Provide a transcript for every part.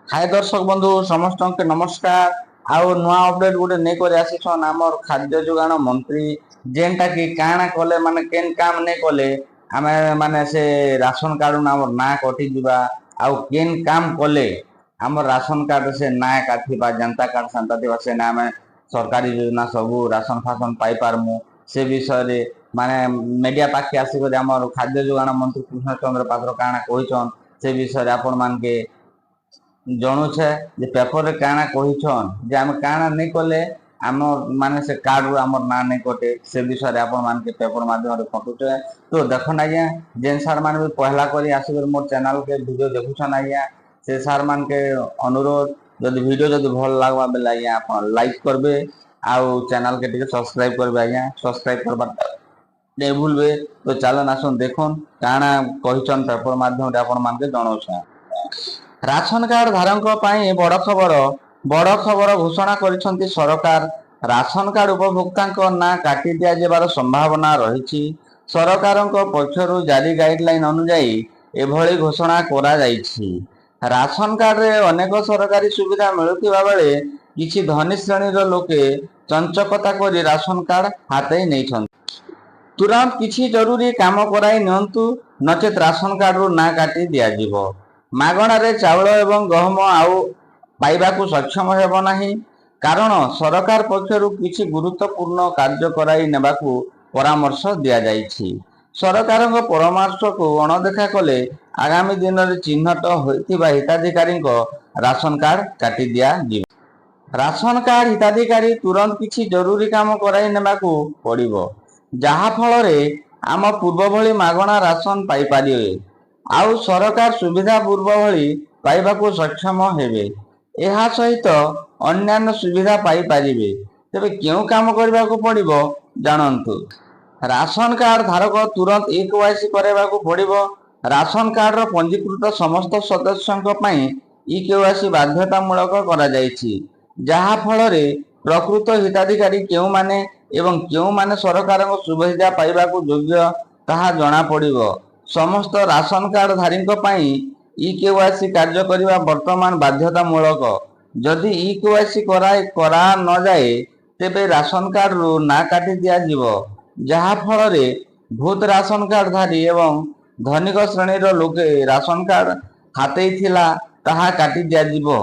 हाय दर्शक बंधु समस्त के नमस्कार। आउ नुआ अपडेट गोटे नहीं कर आसीछन आमर खाद्य जोगाण मंत्री जेनटा कि काना कले माने केन काम नहीं कले आमे माने से राशन कार्ड आमर ना कटि दिबा आउ केन काम कले आमर राशन कार्ड से ना काटिबा जनता कार्ड संता दिबा से ना आमे सरकारी योजना सबू राशन फासन पाई पारमु से विषय रे माने मीडिया पाखे आसी आमर खाद्य जोगाण मंत्री कृष्ण चंद्र पात्र काना कहिछन से विषय रे आपण मान के जणुछे जे पेपर रे काना कहिछन जे आम काना नहीं कले आम माने से कार्ड रू आमर ना नहीं कटे से विषय रे आपण मान के पेपर माध्यम रे कटुचे। तो देखन आज्ञा जेन सार मान भी पहला करी आसी मोर चैनल के वीडियो देखुछन आज्ञा से सार मान के अनुरोध जदि वीडियो जदि भल लागबा बेला आज्ञा आपण लाइक करबे आउ चैनल के टिके सब्सक्राइब करबे आज्ञा सब्सक्राइब करबा नहीं भूलबे। तो चलन आसन देखन काना कहिछन पेपर माध्यम रे आपण मान के जणौछा। राशन कार्ड धारक बड़ खबर घोषणा करिसेंती सरकार। राशन कार्ड उपभोक्ता ना काटी दिया जेबार संभावना रही। सरकार पक्षरु जारी गाइडलाइन अनुसार एभली घोषणा करा जाइछि। राशन कार्ड रे अनेक सरकारी सुविधा मिलुथिबा बेले किछि धनी श्रेणी लोके चंचकता करी राशन कार्ड हाथै नहीं तुरंत किछि जरूरी काम कराई नियंतु नचेत राशन कार्ड रू ना काटी दिया जिवो। मागणारे चाउल एवं गहम आउ पाइबाकू सक्षम हेब नाही कारण सरकार पक्षरु किछि गुरुत्वपूर्ण कार्य कराई नेबाकू परामर्श दिया जाइछि। सरकारक परामर्श को अणदेखा कले आगामी दिन रे चिन्हट होइथिबा हिताधिकारी राशन कार्ड काटी दिया जिवो। राशन कार्ड हिताधिकारी तुरंत किछि जरूरी काम कराई नेबाकू पड़िबो जहा फल रे आम पूर्व भली मागणा राशन पाई पारिबे आउ सरकार सुविधा पूर्व भली पाइबाकू सक्षम हेबे। एहा सहित अन्यान्य सुविधा पाई पारिबे। तेबे क्यों काम करबाकू पड़िबो जानंतु। राशन कार्ड धारक तुरंत ई-केवाईसी करेबाकू पड़िबो। राशन कार्ड रो पंजीकृत समस्त सदस्यंक पई ई-केवाईसी बाध्यतामूलक करा जायछि जहा फल रे प्रकृत हिताधिकारी केउ माने एवं केउ माने सरकारक सुविधा पाइबाकू योग्य ताहा जणा पड़िबो। समस्त राशन कार्ड धारीक पई ई-केवाईसी कार्य करिबा वर्तमान बाध्यतामूलक। जदि ई-केवाईसी करा न जाए तेबे राशन कार्ड रू ना काटी दिया जिवो जहा फल रे भूत राशन कार्ड धारी एवं धनिक श्रेणी लोके राशन कार्ड हाथै थिला ताहा काटी दिया जिवो।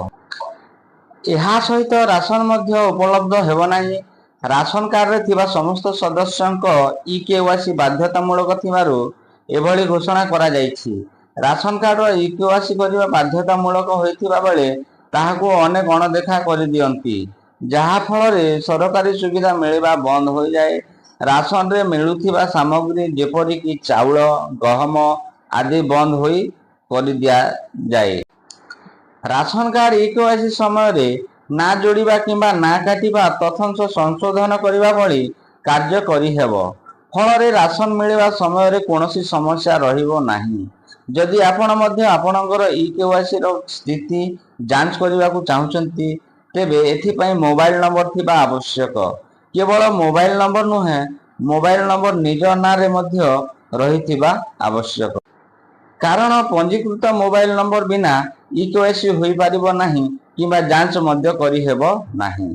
एहा सहित राशन मध्य उपलब्ध हेब नाही। राशन कार्ड रे थिबा समस्त सदस्यंक ई-केवाईसी बाध्यतामूलक थिबारु एभली घोषणा करा जाइछि। राशन कार्ड रो ई-केवाईसी करिबा बाध्यतामूलक होइथिबा बेले ताहाको अनेक अणदेखा करि दियंती जहा फल रे सरकारी सुविधा मिलबा बंद हो जाए। राशन रे मिलुथिबा सामग्री जेपरि कि चाउल गहम आदि बंद होई करि दिया जाए। राशन कार्ड ई-केवाईसी समय रे ना जोड़िबा किंबा ना काटिबा तथ्यांश संशोधन करिबा भली कार्य करि हेबो। फल रे राशन मिलवा समय रे कोनोसी समस्या रहिबो नाही। जदि आपण मध्य आपणकर ई-केवाईसी रो स्थिति जांच करिबाकू चाहुचंती तेबे एथि पई मोबाइल नंबर थिबा आवश्यक। केवल मोबाइल नंबर नुहे मोबाइल नंबर निज ना रे मध्य रहिथिबा आवश्यक कारण पंजीकृत मोबाइल नंबर बिना ई-केवाईसी होई पारिबो नाही किंबा जांच मध्य करि हेबो नाही।